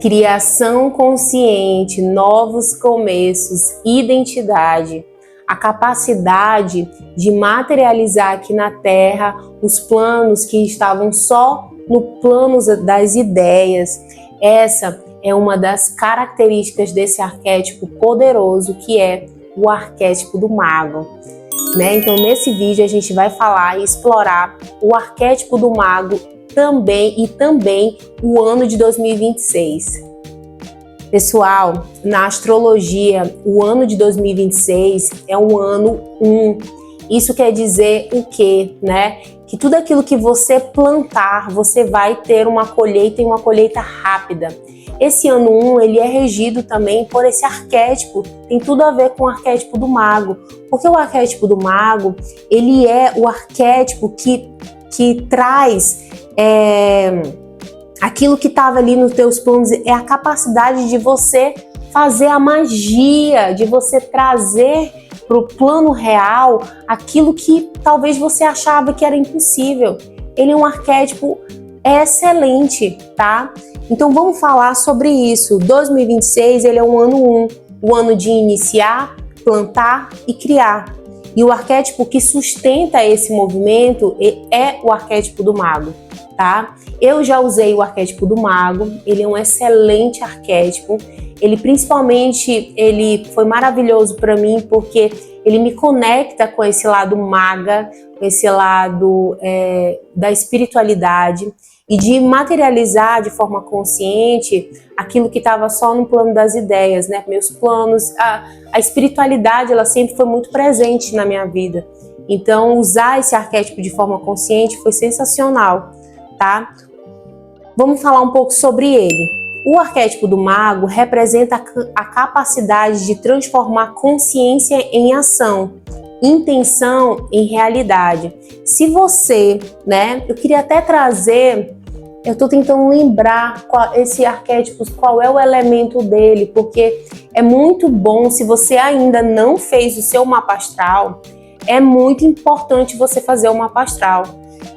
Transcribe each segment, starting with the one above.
criação consciente, novos começos, identidade, a capacidade de materializar aqui na Terra os planos que estavam só no plano das ideias. Essa é uma das características desse arquétipo poderoso, que é o arquétipo do mago. Então, nesse vídeo a gente vai falar e explorar o arquétipo do mago também o ano de 2026. Pessoal, na astrologia, o ano de 2026 é um ano 1. Isso quer dizer o quê, Que tudo aquilo que você plantar, você vai ter uma colheita e uma colheita rápida. Esse ano 1, ele é regido também por esse arquétipo, tem tudo a ver com o arquétipo do mago, porque o arquétipo do mago, ele é o arquétipo que traz aquilo que estava ali nos teus planos, é a capacidade de você fazer a magia, de você trazer para o plano real aquilo que talvez você achava que era impossível. Ele é um arquétipo excelente, tá? Então vamos falar sobre isso. 2026, ele é um ano 1, o ano de iniciar, plantar e criar. E o arquétipo que sustenta esse movimento é o arquétipo do mago, tá? Eu já usei o arquétipo do mago, ele é um excelente arquétipo. Ele principalmente, ele foi maravilhoso para mim porque ele me conecta com esse lado maga, com esse lado da espiritualidade e de materializar de forma consciente aquilo que estava só no plano das ideias, Meus planos, a espiritualidade, ela sempre foi muito presente na minha vida. Então, usar esse arquétipo de forma consciente foi sensacional, tá? Vamos falar um pouco sobre ele. O arquétipo do mago representa a capacidade de transformar consciência em ação, intenção em realidade. Se você, eu queria até trazer, eu estou tentando lembrar esse arquétipo, qual é o elemento dele, porque é muito bom, se você ainda não fez o seu mapa astral, é muito importante você fazer o mapa astral.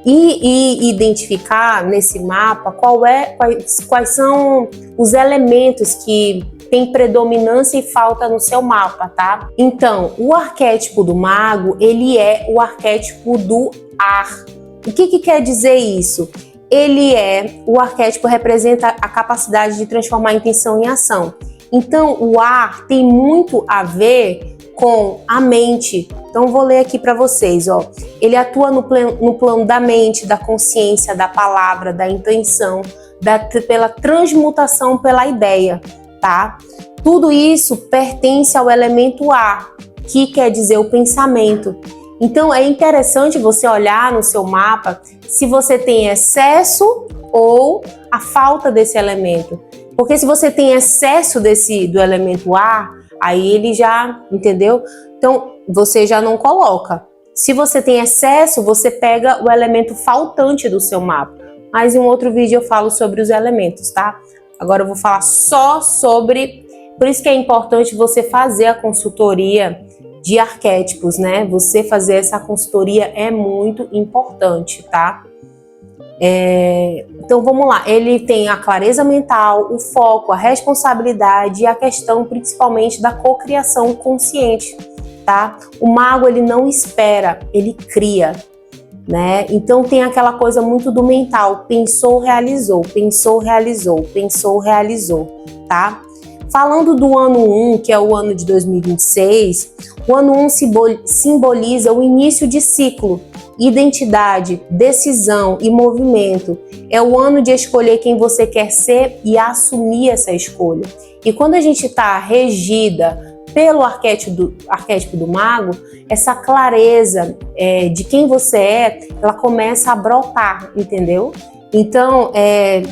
E identificar nesse mapa quais são os elementos que tem predominância e falta no seu mapa, tá? Então, o arquétipo do mago, ele é o arquétipo do ar. O que quer dizer isso? O arquétipo representa a capacidade de transformar a intenção em ação. Então, o ar tem muito a ver com a mente. Então, vou ler aqui para vocês, ó. Ele atua no plano da mente, da consciência, da palavra, da intenção, pela transmutação pela ideia, tá? Tudo isso pertence ao elemento ar, que quer dizer o pensamento. Então, é interessante você olhar no seu mapa se você tem excesso ou a falta desse elemento. Porque se você tem excesso do elemento ar, aí ele já, entendeu? Então, você já não coloca. Se você tem excesso, você pega o elemento faltante do seu mapa. Mas em um outro vídeo eu falo sobre os elementos, tá? Agora eu vou falar só sobre... Por isso que é importante você fazer a consultoria de arquétipos, Você fazer essa consultoria é muito importante, tá? Então vamos lá, ele tem a clareza mental, o foco, a responsabilidade e a questão principalmente da cocriação consciente, tá? O mago, ele não espera, ele cria, Então tem aquela coisa muito do mental, pensou, realizou, pensou, realizou, pensou, realizou, tá? Falando do ano 1, que é o ano de 2026, o ano 1 simboliza o início de ciclo, identidade, decisão e movimento. É o ano de escolher quem você quer ser e assumir essa escolha. E quando a gente está regida pelo arquétipo do mago, essa clareza de quem você é, ela começa a brotar, entendeu? Então,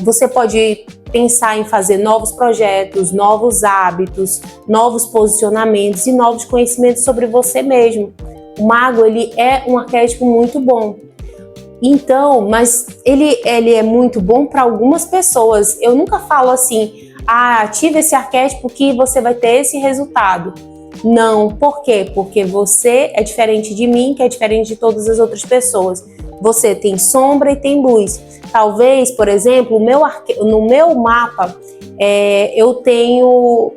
você pode pensar em fazer novos projetos, novos hábitos, novos posicionamentos e novos conhecimentos sobre você mesmo. O mago, ele é um arquétipo muito bom. Então, mas ele é muito bom para algumas pessoas. Eu nunca falo assim, ative esse arquétipo que você vai ter esse resultado. Não, por quê? Porque você é diferente de mim, que é diferente de todas as outras pessoas. Você tem sombra e tem luz. Talvez, por exemplo, no meu mapa, eu tenho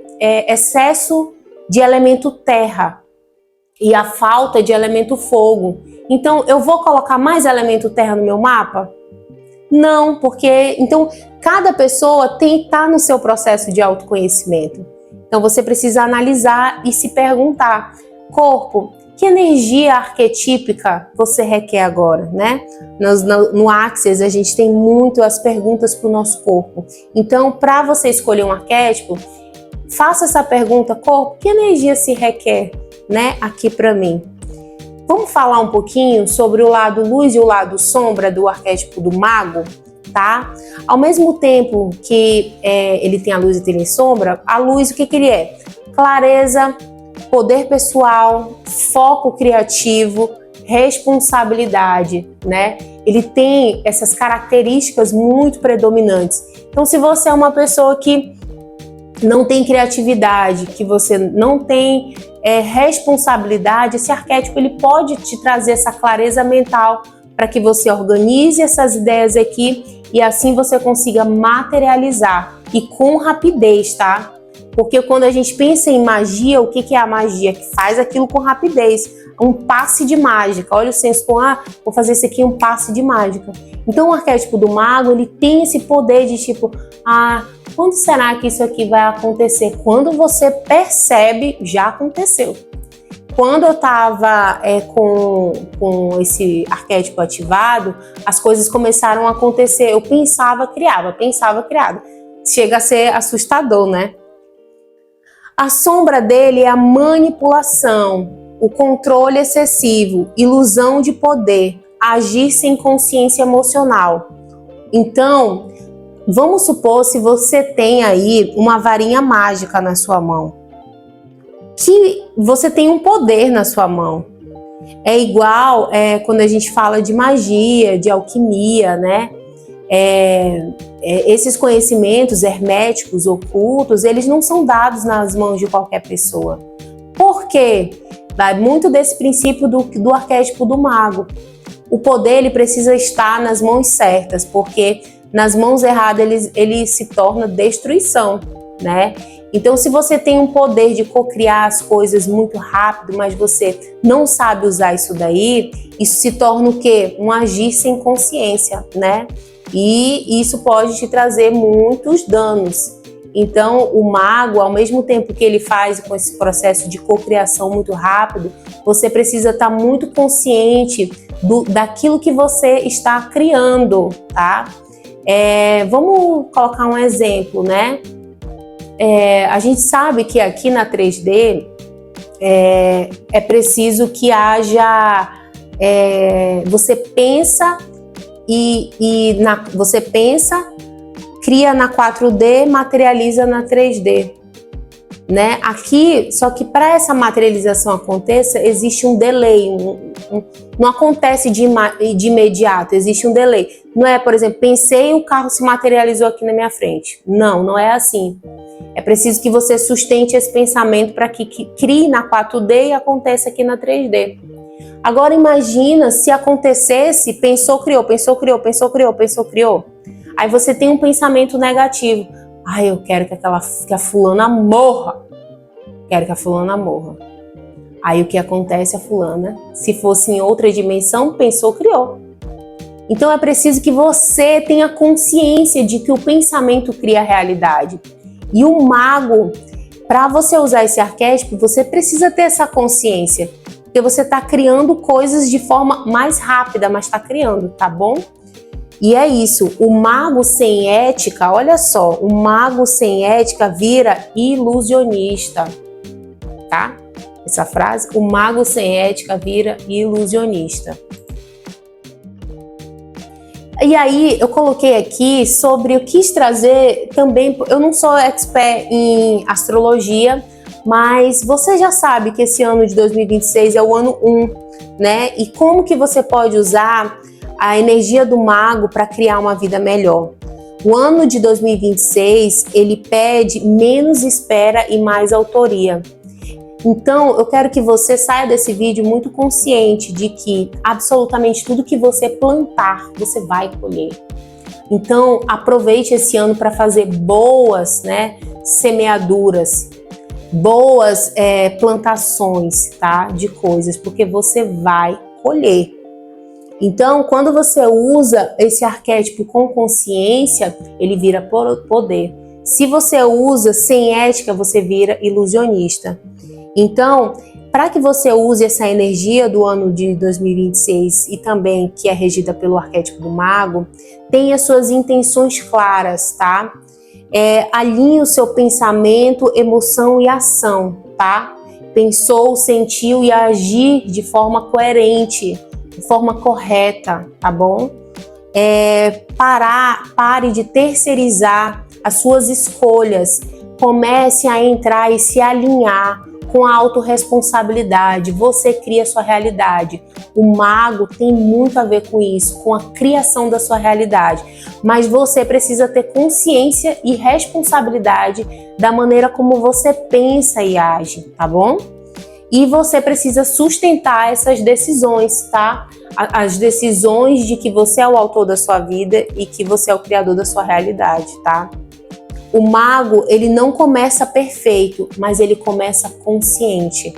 excesso de elemento terra e a falta de elemento fogo. Então, eu vou colocar mais elemento terra no meu mapa? Não, porque então cada pessoa tem que estar no seu processo de autoconhecimento. Então você precisa analisar e se perguntar: corpo, que energia arquetípica você requer agora, né? No Axis a gente tem muito as perguntas para o nosso corpo. Então, para você escolher um arquétipo, faça essa pergunta: corpo, que energia se requer, né, aqui para mim? Vamos falar um pouquinho sobre o lado luz e o lado sombra do arquétipo do mago, tá? Ao mesmo tempo que ele tem a luz e tem a sombra, a luz, o que ele é? Clareza, poder pessoal, foco criativo, responsabilidade, né? Ele tem essas características muito predominantes. Então, se você é uma pessoa que não tem criatividade, que você não tem responsabilidade, esse arquétipo ele pode te trazer essa clareza mental para que você organize essas ideias aqui e assim você consiga materializar e com rapidez, tá? Porque quando a gente pensa em magia, o que é a magia? Que faz aquilo com rapidez, um passe de mágica. Olha o senso com, vou fazer isso aqui, um passe de mágica. Então o arquétipo do mago, ele tem esse poder de tipo, quando será que isso aqui vai acontecer? Quando você percebe, já aconteceu. Quando eu estava com esse arquétipo ativado, as coisas começaram a acontecer. Eu pensava, criava. Chega a ser assustador, né? A sombra dele é a manipulação, o controle excessivo, ilusão de poder, agir sem consciência emocional. Então, vamos supor se você tem aí uma varinha mágica na sua mão, que você tem um poder na sua mão. É igual quando a gente fala de magia, de alquimia, né? Esses conhecimentos herméticos, ocultos, eles não são dados nas mãos de qualquer pessoa. Por quê? Vai muito desse princípio do arquétipo do mago. O poder ele precisa estar nas mãos certas, porque nas mãos erradas ele se torna destruição, né? Então, se você tem um poder de cocriar as coisas muito rápido, mas você não sabe usar isso daí, isso se torna o quê? Um agir sem consciência, né? E isso pode te trazer muitos danos. Então, o mago, ao mesmo tempo que ele faz com esse processo de cocriação muito rápido, você precisa estar muito consciente daquilo que você está criando, tá? Vamos colocar um exemplo, né? A gente sabe que aqui na 3D é preciso que haja... você pensa você pensa, cria na 4D, materializa na 3D, né? Aqui, só que para essa materialização aconteça, existe um delay, não acontece de imediato, existe um delay. Não é, por exemplo, pensei e o carro se materializou aqui na minha frente. Não é assim. É preciso que você sustente esse pensamento para que crie na 4D e aconteça aqui na 3D. Agora imagina se acontecesse, pensou, criou. Aí você tem um pensamento negativo. Eu quero que a fulana morra. Aí o que acontece? A fulana, se fosse em outra dimensão, pensou, criou. Então é preciso que você tenha consciência de que o pensamento cria a realidade. E o mago, para você usar esse arquétipo, você precisa ter essa consciência. Porque você está criando coisas de forma mais rápida, mas está criando, tá bom? E é isso, o mago sem ética, olha só, o mago sem ética vira ilusionista, tá? Essa frase, o mago sem ética vira ilusionista. E aí, eu coloquei aqui sobre, eu quis trazer também, eu não sou expert em astrologia, mas você já sabe que esse ano de 2026 é o ano 1, né? E como que você pode usar a energia do mago para criar uma vida melhor? O ano de 2026, ele pede menos espera e mais autoria. Então, eu quero que você saia desse vídeo muito consciente de que absolutamente tudo que você plantar, você vai colher. Então, aproveite esse ano para fazer boas, né, semeaduras, boas plantações, tá, de coisas, porque você vai colher. Então, quando você usa esse arquétipo com consciência, ele vira poder. Se você usa sem ética, você vira ilusionista. Então, para que você use essa energia do ano de 2026 e também que é regida pelo arquétipo do mago, tenha suas intenções claras, tá? Alinhe o seu pensamento, emoção e ação, tá? Pensou, sentiu e agir de forma coerente, de forma correta, tá bom? Pare de terceirizar as suas escolhas, comece a entrar e se alinhar com a autorresponsabilidade. Você cria a sua realidade. O mago tem muito a ver com isso, com a criação da sua realidade. Mas você precisa ter consciência e responsabilidade da maneira como você pensa e age, tá bom? E você precisa sustentar essas decisões, tá? As decisões de que você é o autor da sua vida e que você é o criador da sua realidade, tá? O mago, ele não começa perfeito, mas ele começa consciente,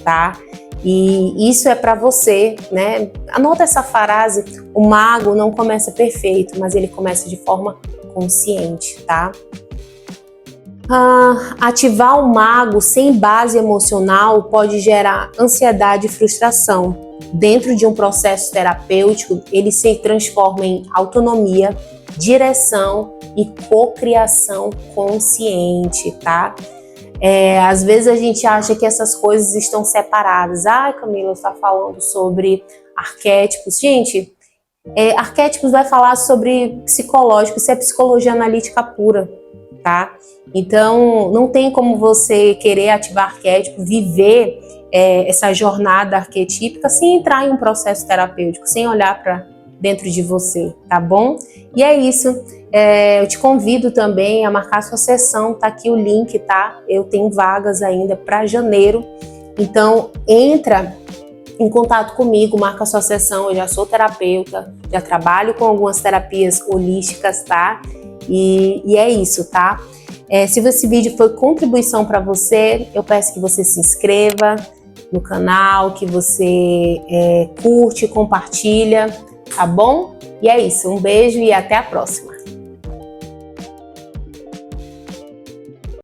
tá? E isso é para você, né? Anota essa frase: o mago não começa perfeito, mas ele começa de forma consciente, tá? Ativar o mago sem base emocional pode gerar ansiedade e frustração. Dentro de um processo terapêutico, ele se transforma em autonomia, direção e cocriação consciente, tá? Às vezes a gente acha que essas coisas estão separadas. Camila, você está falando sobre arquétipos. Gente, arquétipos vai falar sobre psicológico, isso é psicologia analítica pura, tá? Então, não tem como você querer ativar arquétipo, viver essa jornada arquetípica sem entrar em um processo terapêutico, sem olhar para dentro de você, tá bom? E é isso. Eu te convido também a marcar sua sessão, tá aqui o link, tá? Eu tenho vagas ainda para janeiro, então entra em contato comigo, marca sua sessão. Eu já sou terapeuta, já trabalho com algumas terapias holísticas, tá? E é isso, tá? Se esse vídeo foi contribuição para você, eu peço que você se inscreva no canal, que você curte, compartilha, tá bom? E é isso, um beijo e até a próxima.